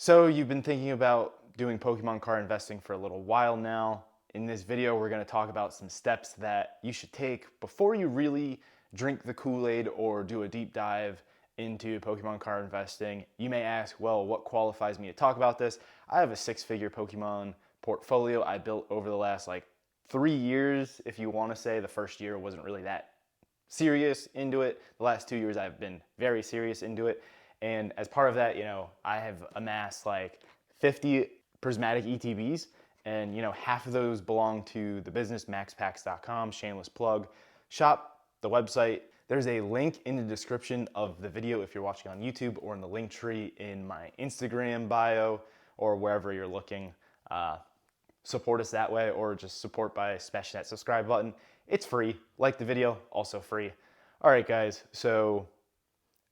So you've been thinking about doing Pokemon card investing for a little while now. In this video, we're going to talk about some steps that you should take before you really drink the Kool-Aid or do a deep dive into Pokemon card investing. You may ask, well, what qualifies me to talk about this? I have a six-figure Pokemon portfolio I built over the last 3 years, if you want to say. The first year wasn't really that serious into it. The last 2 years I've been very serious into it. And as part of that, I have amassed 50 prismatic ETBs, and half of those belong to the business maxpacks.com, shameless plug. Shop the website. There's a link in the description of the video if you're watching on YouTube, or in the link tree in my Instagram bio, or wherever you're looking. Support us that way, or just support by smashing that subscribe button. It's free. Like the video, also free. All right, guys, so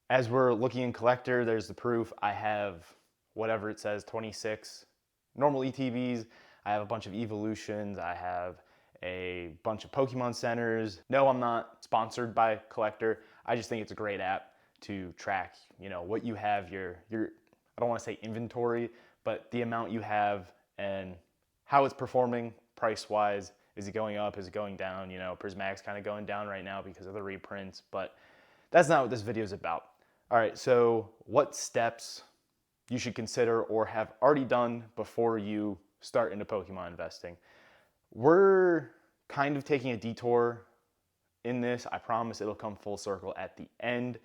as we're looking in collector, there's the proof. I have whatever it says, 26 normal ETBs. I have a bunch of evolutions. I have a bunch of Pokemon centers. No, I'm not sponsored by Collector. I just think it's a great app to track, what you have, your I don't want to say inventory, but the amount you have and how it's performing price-wise. Is it going up? Is it going down? Prismatic's kind of going down right now because of the reprints, but that's not what this video is about. All right, so what steps you should consider or have already done before you start into Pokemon investing. We're kind of taking a detour in this. I promise it'll come full circle at the end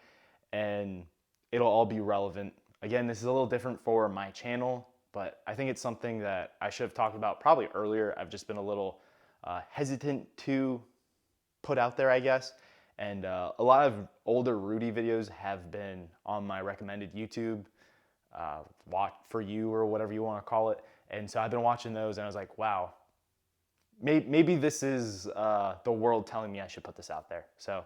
and it'll all be relevant. Again, this is a little different for my channel, but I think it's something that I should have talked about probably earlier. I've just been a little hesitant to put out there, I guess. And a lot of older Rudy videos have been on my recommended YouTube watch for you, or whatever you want to call it. And so I've been watching those and I was like, wow, maybe this is the world telling me I should put this out there. So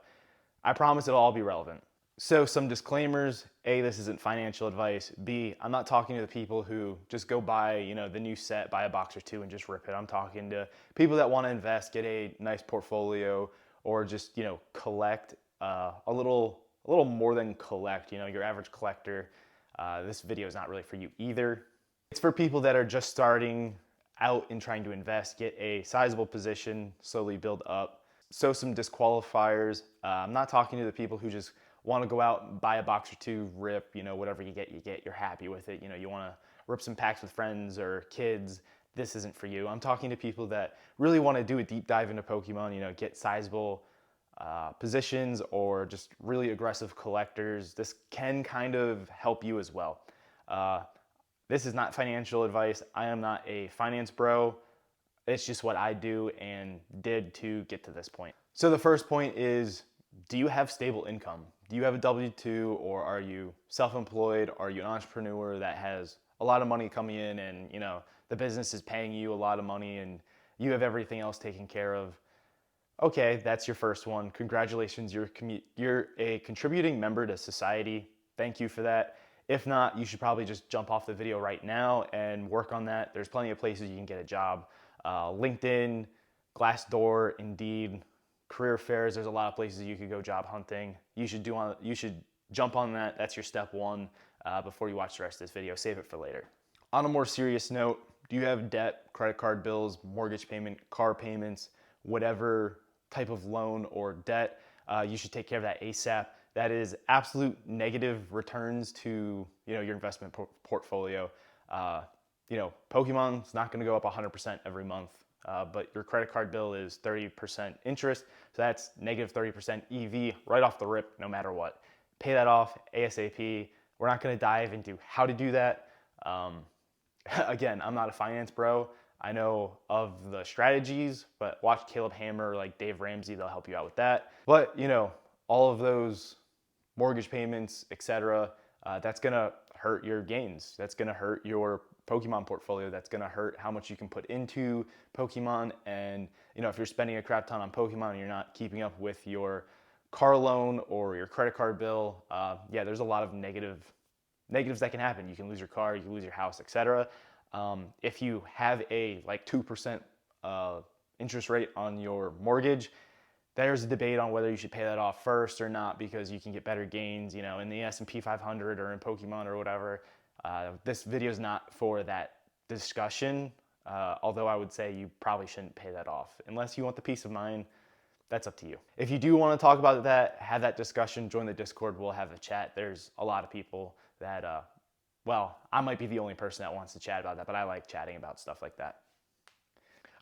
I promise it'll all be relevant. So some disclaimers. A, this isn't financial advice. B, I'm not talking to the people who just go buy, the new set, buy a box or two and just rip it. I'm talking to people that want to invest, get a nice portfolio, or just, collect a little more than collect, your average collector. This video is not really for you either. It's for people that are just starting out and trying to invest, get a sizable position, slowly build up. So some disqualifiers. I'm not talking to the people who just want to go out and buy a box or two, rip, whatever you get, you're happy with it. You want to rip some packs with friends or kids. This isn't for you. I'm talking to people that really want to do a deep dive into Pokemon, get sizable positions, or just really aggressive collectors. This can kind of help you as well. This is not financial advice. I am not a finance bro. It's just what I do and did to get to this point. So the first point is, do you have stable income? Do you have a W-2, or are you self-employed? Are you an entrepreneur that has a lot of money coming in and, the business is paying you a lot of money and you have everything else taken care of? Okay, that's your first one. Congratulations, you're a contributing member to society. Thank you for that. If not, you should probably just jump off the video right now and work on that. There's plenty of places you can get a job. LinkedIn, Glassdoor, Indeed, career fairs. There's a lot of places you could go job hunting. You should jump on that. That's your step one before you watch the rest of this video. Save it for later. On a more serious note, do you have debt, credit card bills, mortgage payment, car payments, whatever type of loan or debt? You should take care of that ASAP. That is absolute negative returns to your investment portfolio. Pokemon's not going to go up 100% every month, but your credit card bill is 30% interest, so that's negative 30% EV right off the rip, no matter what. Pay that off ASAP. We're not going to dive into how to do that. Again, I'm not a finance bro. I know of the strategies, but watch Caleb Hammer, like Dave Ramsey, they'll help you out with that. But all of those mortgage payments, etc., that's gonna hurt your gains. That's gonna hurt your Pokemon portfolio. That's gonna hurt how much you can put into Pokemon. And if you're spending a crap ton on Pokemon and you're not keeping up with your car loan or your credit card bill, yeah, there's a lot of negatives that can happen. You can lose your car, you can lose your house, etc. If you have a 2% interest rate on your mortgage, there's a debate on whether you should pay that off first or not, because you can get better gains, in the S&P 500 or in Pokemon or whatever. This video is not for that discussion, although I would say you probably shouldn't pay that off. Unless you want the peace of mind, that's up to you. If you do want to talk about that, have that discussion, join the Discord, we'll have a chat. There's a lot of people that, well, I might be the only person that wants to chat about that, but I like chatting about stuff like that.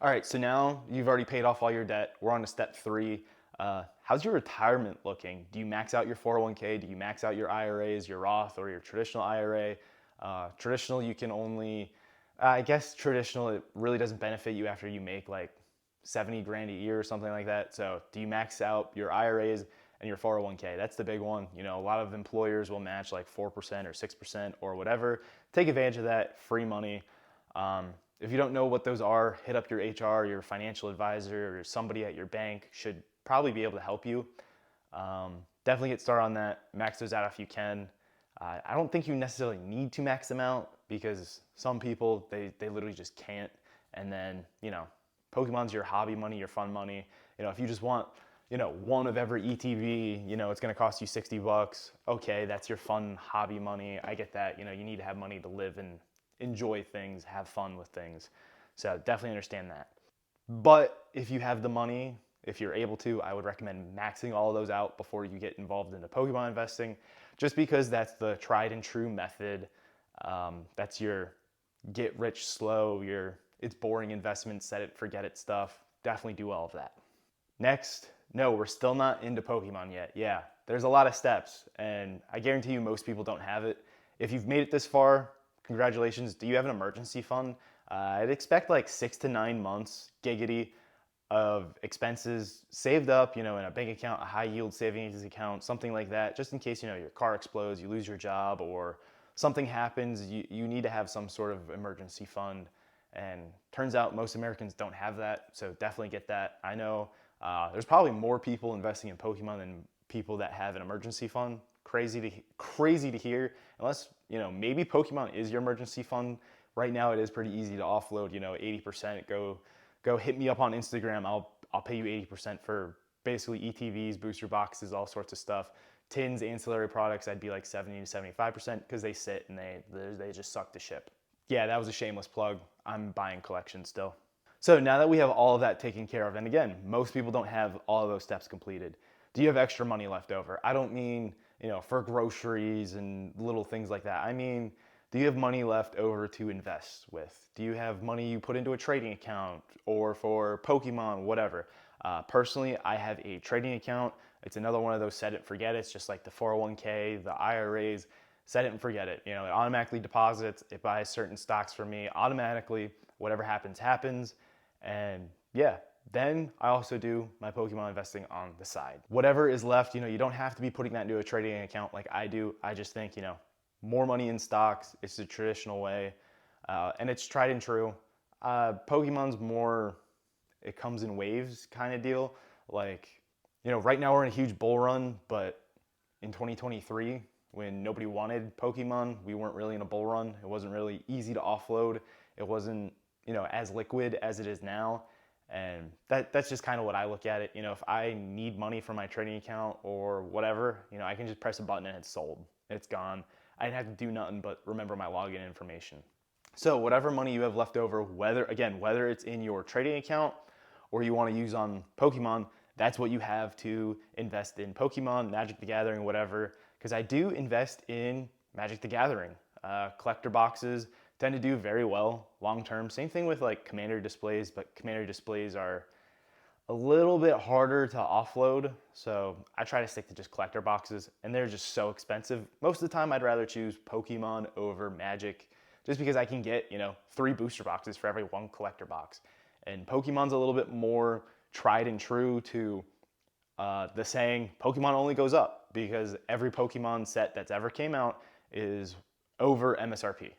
All right, so now you've already paid off all your debt. We're on to step 3. How's your retirement looking? Do you max out your 401k? Do you max out your IRAs, your Roth, or your traditional IRA? Traditional, you can only, I guess traditional, it really doesn't benefit you after you make like 70 grand a year or something like that. So do you max out your IRAs and your 401k? That's the big one. You know, a lot of employers will match like 4% or 6% or whatever. Take advantage of that free money. If you don't know what those are, hit up your HR, your financial advisor, or somebody at your bank should probably be able to help you. Definitely get started on that. Max those out if you can. I don't think you necessarily need to max them out because some people, they literally just can't. And then, you know, Pokemon's your hobby money, your fun money. You know, if you just want, you know, one of every ETV, you know, it's going to cost you $60. Okay, that's your fun hobby money. I get that. You know, you need to have money to live and enjoy things, have fun with things. So definitely understand that. But if you have the money, if you're able to, I would recommend maxing all of those out before you get involved into Pokemon investing, just because that's the tried and true method. That's your get rich slow, it's boring investment, set it, forget it stuff. Definitely do all of that. Next, no, we're still not into Pokemon yet. Yeah, there's a lot of steps, and I guarantee you most people don't have it. If you've made it this far, congratulations. Do you have an emergency fund? I'd expect like 6 to 9 months, giggity, of expenses saved up, you know, in a bank account, a high yield savings account, something like that, just in case, you know, your car explodes, you lose your job, or something happens, you need to have some sort of emergency fund. And turns out most Americans don't have that, so definitely get that. I know there's probably more people investing in Pokemon than people that have an emergency fund. Crazy to hear. Unless, you know, maybe Pokemon is your emergency fund. Right now it is pretty easy to offload, you know, 80%. Go hit me up on Instagram. I'll pay you 80% for basically ETVs, booster boxes, all sorts of stuff. Tins, ancillary products, I'd be like 70 to 75% because they sit and they just suck to ship. Yeah, that was a shameless plug. I'm buying collections still. So now that we have all of that taken care of, and again, most people don't have all of those steps completed. Do you have extra money left over? I don't mean, you know, for groceries and little things like that. I mean, do you have money left over to invest with? Do you have money you put into a trading account or for Pokemon, whatever? Personally, I have a trading account. It's another one of those set it, forget it. It's just like the 401k, the IRAs, set it and forget it. You know, it automatically deposits, it buys certain stocks for me automatically. Whatever happens, happens. And yeah, then I also do my Pokemon investing on the side. Whatever is left, you know, you don't have to be putting that into a trading account like I do. I just think, you know, more money in stocks, it's the traditional way, and it's tried and true. Pokemon's more, it comes in waves kind of deal. Like, you know, right now we're in a huge bull run, but in 2023, when nobody wanted Pokemon, we weren't really in a bull run. It wasn't really easy to offload. It wasn't, you know, as liquid as it is now. And that's just kind of what I look at it. You know, if I need money for my trading account or whatever, you know, I can just press a button and it's sold. It's gone. I didn't have to do nothing but remember my login information. So whatever money you have left over, whether it's in your trading account or you want to use on Pokemon, that's what you have to invest in Pokemon, Magic the Gathering, whatever. Because I do invest in Magic the Gathering. Collector boxes tend to do very well long term. Same thing with like Commander displays, but Commander displays are a little bit harder to offload. So I try to stick to just collector boxes, and they're just so expensive. Most of the time I'd rather choose Pokemon over Magic, just because I can get, you know, 3 booster boxes for every 1 collector box. And Pokemon's a little bit more tried and true to the saying, Pokemon only goes up, because every Pokemon set that's ever came out is over MSRP.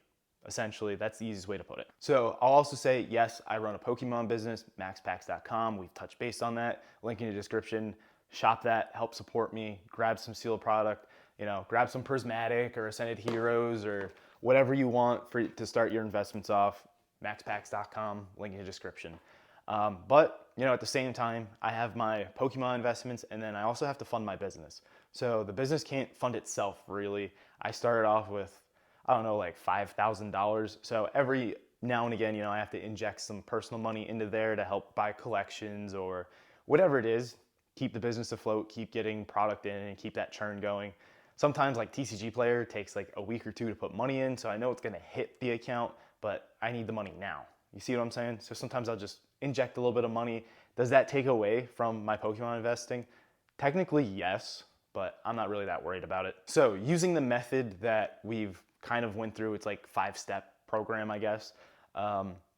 Essentially, that's the easiest way to put it. So I'll also say, yes, I run a Pokemon business, maxpacks.com. We've touched base on that. Link in the description. Shop that, help support me, grab some sealed product, you know, grab some Prismatic or Ascended Heroes or whatever you want to start your investments off. Maxpacks.com, link in the description. But, you know, at the same time, I have my Pokemon investments, and then I also have to fund my business. So the business can't fund itself, really. I started off with I don't know, like $5,000. So every now and again, I have to inject some personal money into there to help buy collections or whatever it is, keep the business afloat, keep getting product in and keep that churn going. Sometimes like TCG Player takes like a week or two to put money in, so I know it's gonna hit the account, but I need the money now. You see what I'm saying? So sometimes I'll just inject a little bit of money. Does that take away from my Pokemon investing? Technically, yes, but I'm not really that worried about it. So using the method that we've kind of went through, it's like 5-step program, I guess.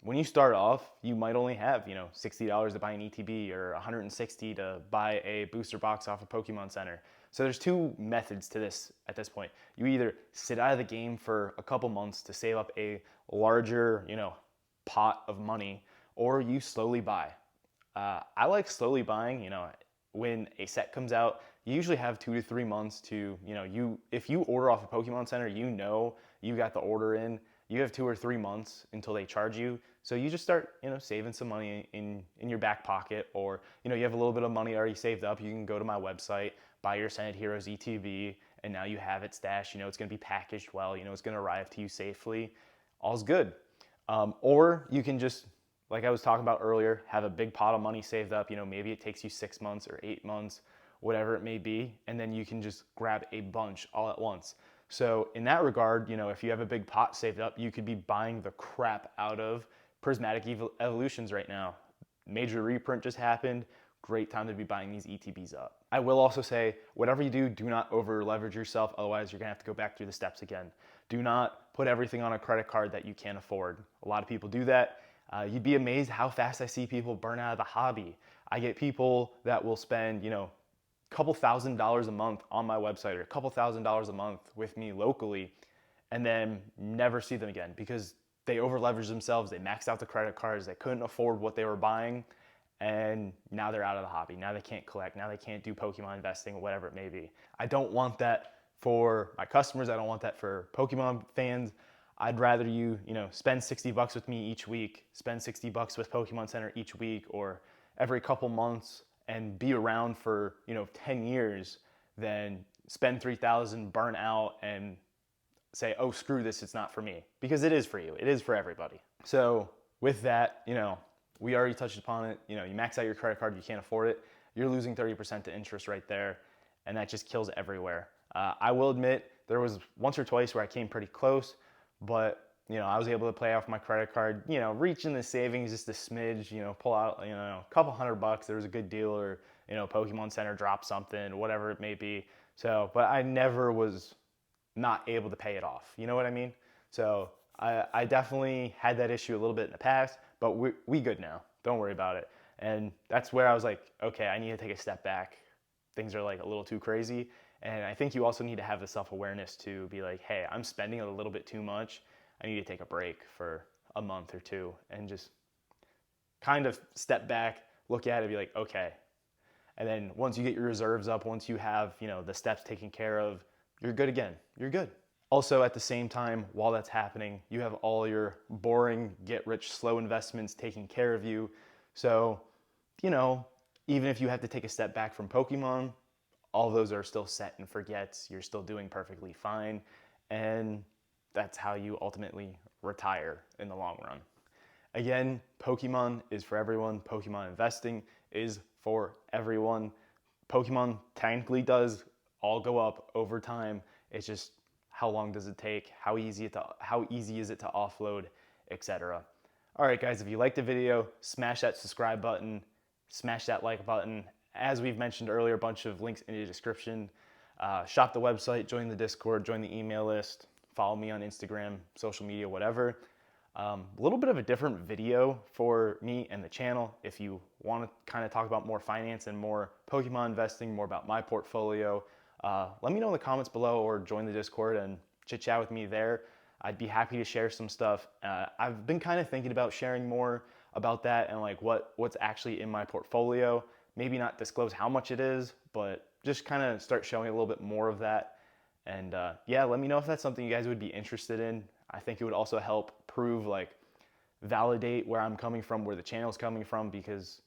When you start off, you might only have, $60 to buy an ETB or $160 to buy a booster box off a Pokemon Center. So there's two methods to this at this point. You either sit out of the game for a couple months to save up a larger, pot of money, or you slowly buy. I like slowly buying, when a set comes out, you usually have 2 to 3 months to, if you order off a Pokemon Center, you got the order in, you have 2 or 3 months until they charge you. So you just start, saving some money in your back pocket, or, you have a little bit of money already saved up. You can go to my website, buy your Senate Heroes ETB, and now you have it stashed. It's going to be packaged well. It's going to arrive to you safely. All's good. Or you can just, like I was talking about earlier, have a big pot of money saved up. Maybe it takes you 6 months or 8 months, whatever it may be, and then you can just grab a bunch all at once. So in that regard, if you have a big pot saved up, you could be buying the crap out of Prismatic Evolutions right now. Major reprint just happened. Great time to be buying these ETBs up. I will also say, whatever you do not over leverage yourself. Otherwise, you're gonna have to go back through the steps again. Do not put everything on a credit card that you can't afford. A lot of people do that. You'd be amazed how fast I see people burn out of the hobby. I get people that will spend, a couple $1,000s a month on my website, or a couple $1,000s a month with me locally, and then never see them again because they over leveraged themselves. They maxed out the credit cards. They couldn't afford what they were buying. And now they're out of the hobby. Now they can't collect. Now they can't do Pokemon investing, whatever it may be. I don't want that for my customers. I don't want that for Pokemon fans. I'd rather you, spend $60 with me each week, spend $60 with Pokemon Center each week, or every couple months, and be around for, 10 years than spend $3,000, burn out, and say, oh, screw this, it's not for me. Because it is for you. It is for everybody. So with that, we already touched upon it. You max out your credit card, you can't afford it. You're losing 30% to interest right there, and that just kills everywhere. I will admit there was once or twice where I came pretty close, but I was able to play off my credit card, reaching the savings just a smidge, pull out, a couple $100. There was a good deal, or Pokemon Center dropped something, whatever it may be. So, but I never was not able to pay it off. You know what I mean? So I definitely had that issue a little bit in the past, but we good now. Don't worry about it. And that's where I was like, okay, I need to take a step back. Things are like a little too crazy. And I think you also need to have the self-awareness to be like, hey, I'm spending a little bit too much. I need to take a break for a month or two and just kind of step back, look at it, be like, okay. And then once you get your reserves up, once you have, the steps taken care of, you're good again. You're good. Also, at the same time, while that's happening, you have all your boring, get-rich-slow investments taking care of you. So, even if you have to take a step back from Pokemon, all those are still set and forgets. You're still doing perfectly fine. And that's how you ultimately retire in the long run. Again, Pokemon is for everyone. Pokemon investing is for everyone. Pokemon technically does all go up over time. It's just how long does it take? How easy is it to offload, etc. All right, guys, if you liked the video, smash that subscribe button, smash that like button. As we've mentioned earlier, a bunch of links in the description. Shop the website, join the Discord, join the email list, follow me on Instagram, social media, whatever. A little bit of a different video for me and the channel. If you want to kind of talk about more finance and more Pokemon investing, more about my portfolio, let me know in the comments below, or join the Discord and chit chat with me there. I'd be happy to share some stuff. I've been kind of thinking about sharing more about that and like what's actually in my portfolio. Maybe not disclose how much it is, but just kind of start showing a little bit more of that. And yeah, let me know if that's something you guys would be interested in. I think it would also help validate where I'm coming from, where the channel's coming from, because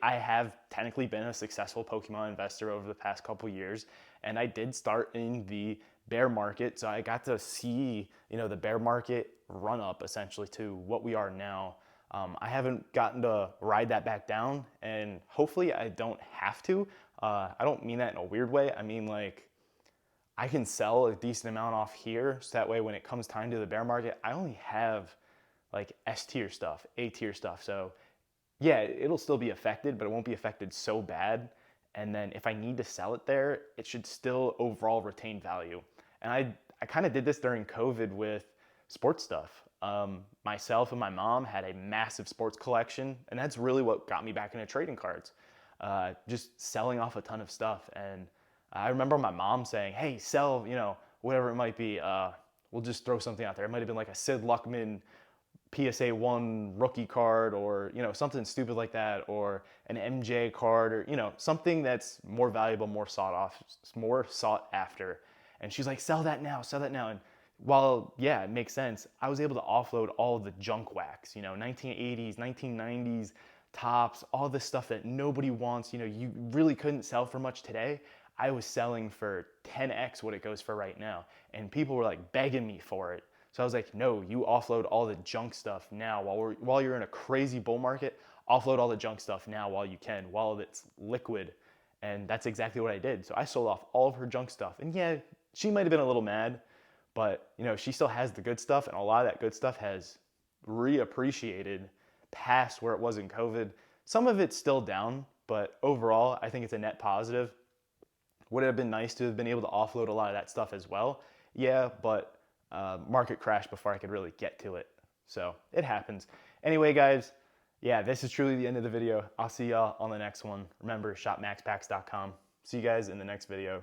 I have technically been a successful Pokemon investor over the past couple years, and I did start in the bear market. So I got to see, the bear market run up essentially to what we are now. I haven't gotten to ride that back down, and hopefully I don't have to. I don't mean that in a weird way. I mean, like, I can sell a decent amount off here, so that way when it comes time to the bear market, I only have like S tier stuff, A tier stuff. So yeah, it'll still be affected, but it won't be affected so bad. And then if I need to sell it there, it should still overall retain value. And I kind of did this during COVID with sports stuff. Myself and my mom had a massive sports collection, and that's really what got me back into trading cards. Just selling off a ton of stuff. And I remember my mom saying, hey, sell, whatever it might be. We'll just throw something out there. It might have been like a Sid Luckman PSA 1 rookie card, or something stupid like that, or an MJ card, or something that's more valuable, more sought after. And she's like, sell that now, sell that now. And while yeah, it makes sense, I was able to offload all the junk wax, 1980s, 1990s tops, all this stuff that nobody wants, you really couldn't sell for much today. I was selling for 10x what it goes for right now, and people were like begging me for it. So I was like, no, you offload all the junk stuff now while you're in a crazy bull market. Offload all the junk stuff now while you can, while it's liquid. And that's exactly what I did. So I sold off all of her junk stuff. And yeah, she might have been a little mad, but she still has the good stuff, and a lot of that good stuff has reappreciated past where it was in COVID. Some of it's still down, but overall, I think it's a net positive. Would it have been nice to have been able to offload a lot of that stuff as well? Yeah, but market crashed before I could really get to it. So it happens. Anyway, guys, yeah, this is truly the end of the video. I'll see y'all on the next one. Remember, shopmaxpacks.com. See you guys in the next video.